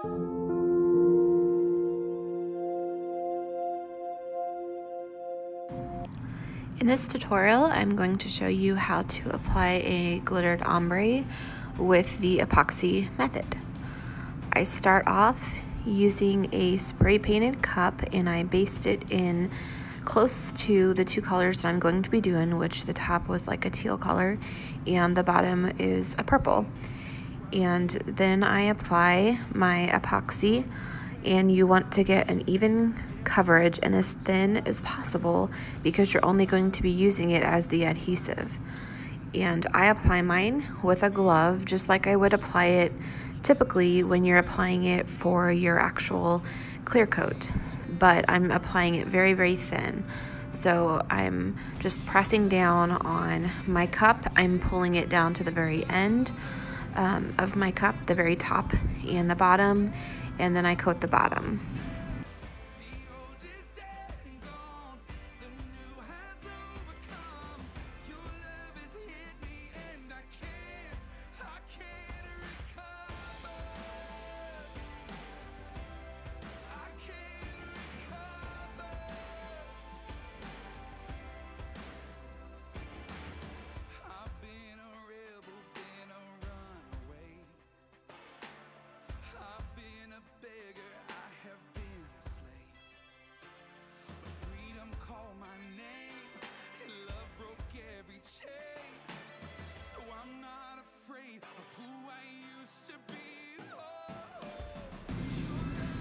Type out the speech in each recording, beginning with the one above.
In this tutorial, I'm going to show you how to apply a glittered ombre with the epoxy method. I start off using a spray painted cup and I based it in close to the two colors that I'm going to be doing, which the top was like a teal color and the bottom is a purple. And then I apply my epoxy, and you want to get an even coverage and as thin as possible because you're only going to be using it as the adhesive. And I apply mine with a glove just like I would apply it typically when you're applying it for your actual clear coat, but I'm applying it very, very thin. So I'm just pressing down on my cup. I'm pulling it down to the very end of my cup, the very top and the bottom, and then I coat the bottom.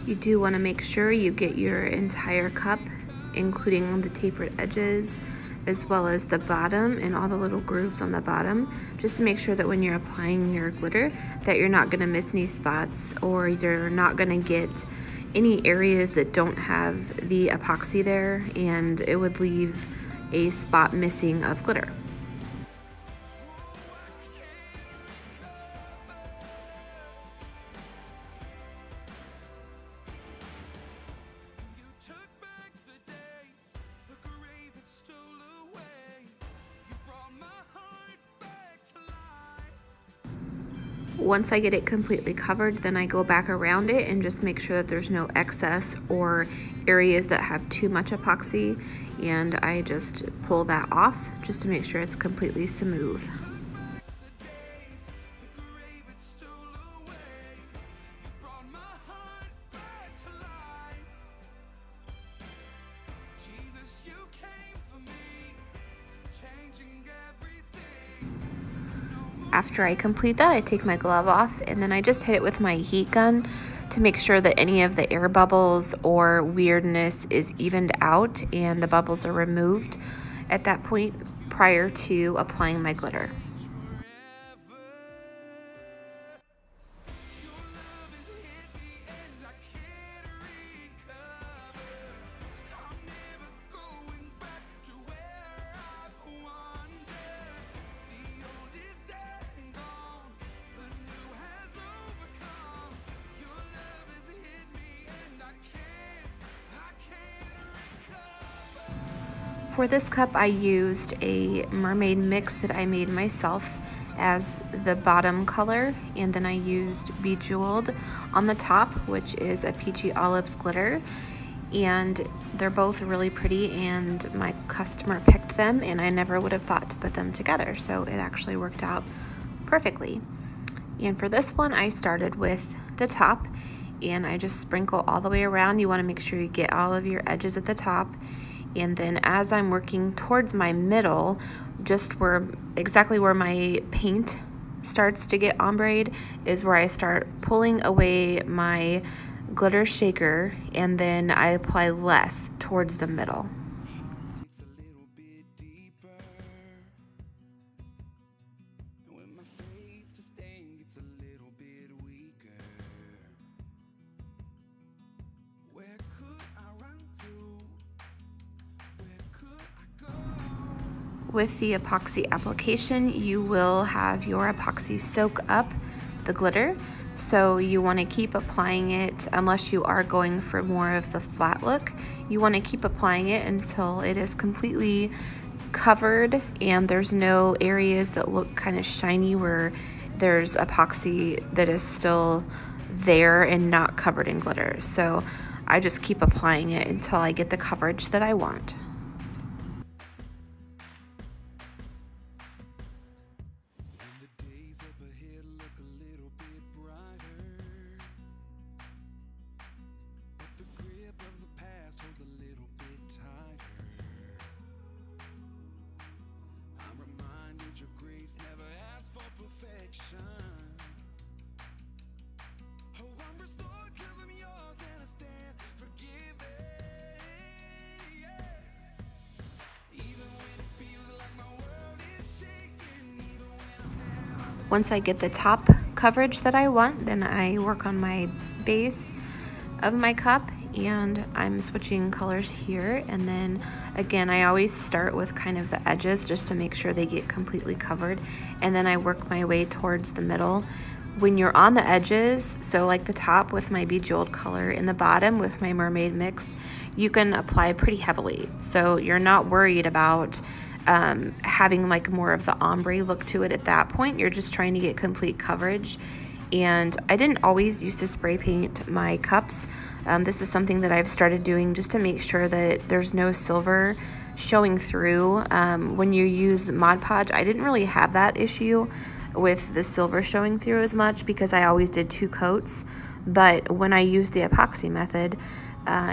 You do want to make sure you get your entire cup, including the tapered edges, as well as the bottom and all the little grooves on the bottom, just to make sure that when you're applying your glitter that you're not going to miss any spots, or you're not going to get any areas that don't have the epoxy there and it would leave a spot missing of glitter. Once I get it completely covered, then I go back around it and just make sure that there's no excess or areas that have too much epoxy, and I just pull that off just to make sure it's completely smooth. After I complete that, I take my glove off and then I just hit it with my heat gun to make sure that any of the air bubbles or weirdness is evened out and the bubbles are removed at that point prior to applying my glitter. For this cup, I used a mermaid mix that I made myself as the bottom color, and then I used Bejeweled on the top, which is a peachy olives glitter, and they're both really pretty, and my customer picked them and I never would have thought to put them together, so it actually worked out perfectly. And for this one, I started with the top and I just sprinkle all the way around. You want to make sure you get all of your edges at the top. And then as I'm working towards my middle, just exactly where my paint starts to get ombre'd is where I start pulling away my glitter shaker, and then I apply less towards the middle. With the epoxy application, you will have your epoxy soak up the glitter, so you want to keep applying it unless you are going for more of the flat look. You want to keep applying it until it is completely covered and there's no areas that look kind of shiny where there's epoxy that is still there and not covered in glitter. So I just keep applying it until I get the coverage that I want. Once I get the top coverage that I want, then I work on my base of my cup, and I'm switching colors here. And then again, I always start with kind of the edges just to make sure they get completely covered, and then I work my way towards the middle. When you're on the edges, so like the top with my Bejeweled color and the bottom with my Mermaid mix, you can apply pretty heavily, so you're not worried about having like more of the ombre look to it at that point. You're just trying to get complete coverage. And I didn't always used to spray paint my cups. This is something that I've started doing just to make sure that there's no silver showing through. When you use Mod Podge, I didn't really have that issue with the silver showing through as much because I always did 2 coats. But when I use the epoxy method,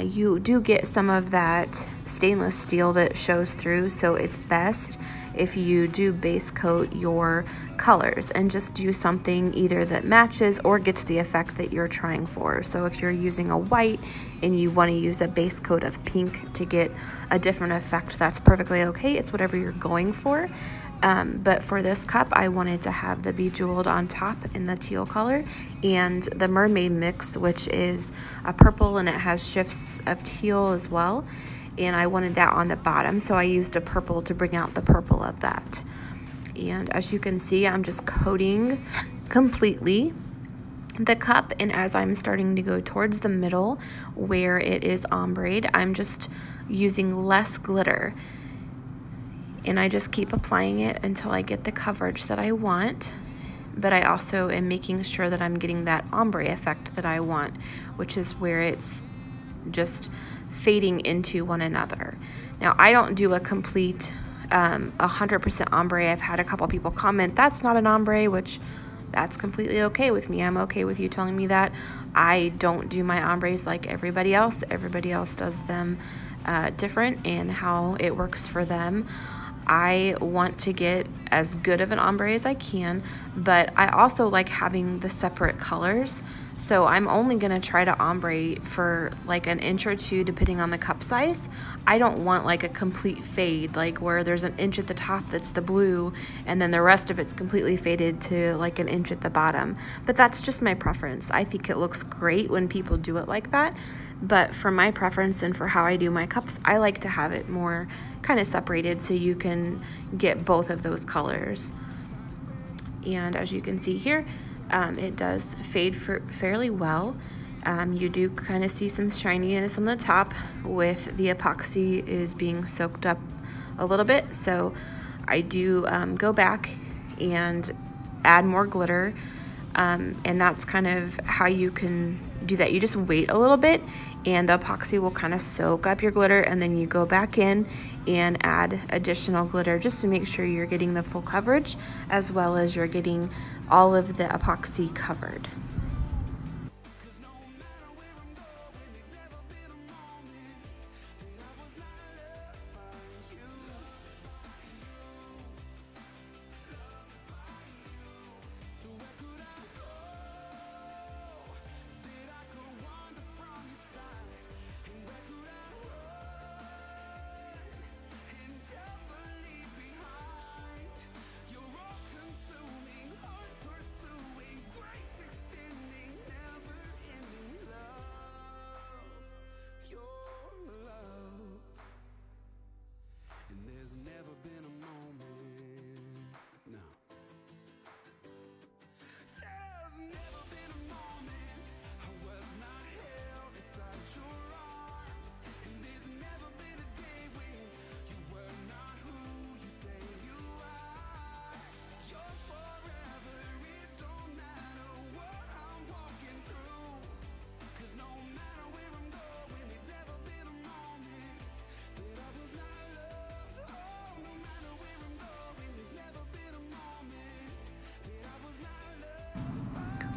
you do get some of that stainless steel that shows through, so it's best if you do base coat your colors and just do something either that matches or gets the effect that you're trying for. So if you're using a white and you want to use a base coat of pink to get a different effect, that's perfectly okay. It's whatever you're going for. But for this cup, I wanted to have the Bejeweled on top in the teal color and the Mermaid mix, which is a purple and it has shifts of teal as well. And I wanted that on the bottom, so I used a purple to bring out the purple of that. And as you can see, I'm just coating completely the cup, and as I'm starting to go towards the middle where it is ombre, I'm just using less glitter. And I just keep applying it until I get the coverage that I want. But I also am making sure that I'm getting that ombre effect that I want, which is where it's just fading into one another. Now, I don't do a complete 100% ombre. I've had a couple people comment, that's not an ombre, which that's completely okay with me. I'm okay with you telling me that. I don't do my ombres like everybody else. Everybody else does them different and how it works for them. I want to get as good of an ombre as I can, but I also like having the separate colors. So I'm only gonna try to ombre for like an inch or 2 depending on the cup size. I don't want like a complete fade, like where there's an inch at the top that's the blue and then the rest of it's completely faded to like an inch at the bottom. But that's just my preference. I think it looks great when people do it like that. But for my preference and for how I do my cups, I like to have it more kind of separated so you can get both of those colors. And as you can see here, it does fade fairly well. You do kind of see some shininess on the top with the epoxy is being soaked up a little bit. So I do go back and add more glitter. And that's kind of how you can do that. You just wait a little bit and the epoxy will kind of soak up your glitter, and then you go back in and add additional glitter just to make sure you're getting the full coverage as well as you're getting all of the epoxy covered.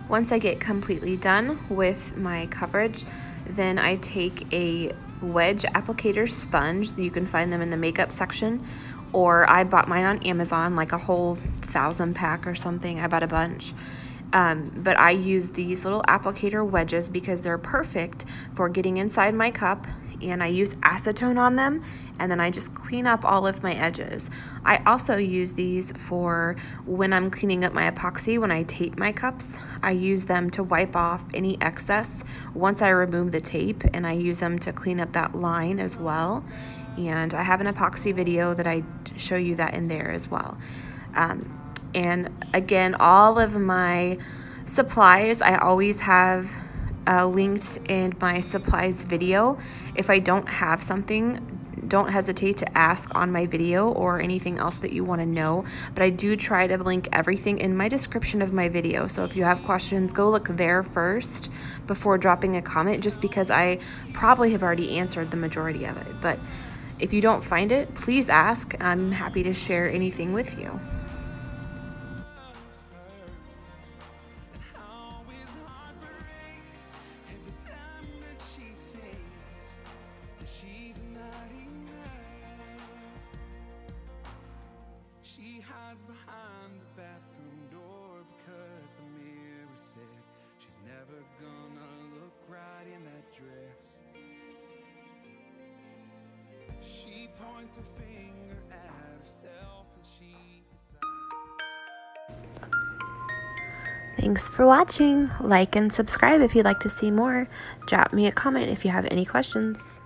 Once I get completely done with my coverage, then I take a wedge applicator sponge. You can find them in the makeup section, or I bought mine on Amazon, like a whole 1,000 pack or something. I bought a bunch. But I use these little applicator wedges because they're perfect for getting inside my cup, and I use acetone on them, and then I just clean up all of my edges. I also use these for when I'm cleaning up my epoxy. When I tape my cups, I use them to wipe off any excess once I remove the tape, and I use them to clean up that line as well. And I have an epoxy video that I show you that in there as well. And again, all of my supplies, I always have linked in my supplies video. If I don't have something, don't hesitate to ask on my video or anything else that you want to know. But I do try to link everything in my description of my video. So if you have questions, go look there first before dropping a comment, just because I probably have already answered the majority of it. But if you don't find it, please ask. I'm happy to share anything with you. She hides behind the bathroom door because the mirror said she's never gonna look right in that dress. She points her finger at herself and she decides. Thanks for watching. Like and subscribe if you'd like to see more. Drop me a comment if you have any questions.